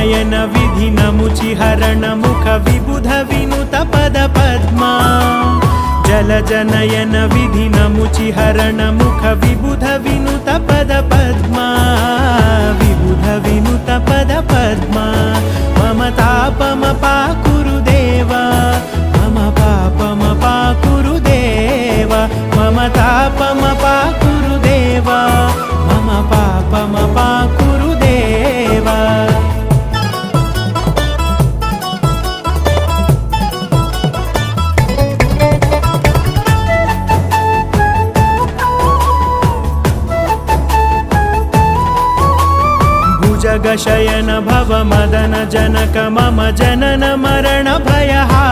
नयन विधि नमुचिहरण मुख विबुध विनुत पद पद्मा जलज नयन विधि नमुचिहरण मुख विबुध विनुत पद पद्मा विबुध विनुत पद पद्मा मम तापम पाकुरुदेवा मम पापम पाकुरुदेवा मम तापम पाकुरुदेवा मम पापम पाकुरुदेवा जगशयन भव मदन जनक मम जनन मरण भयहारी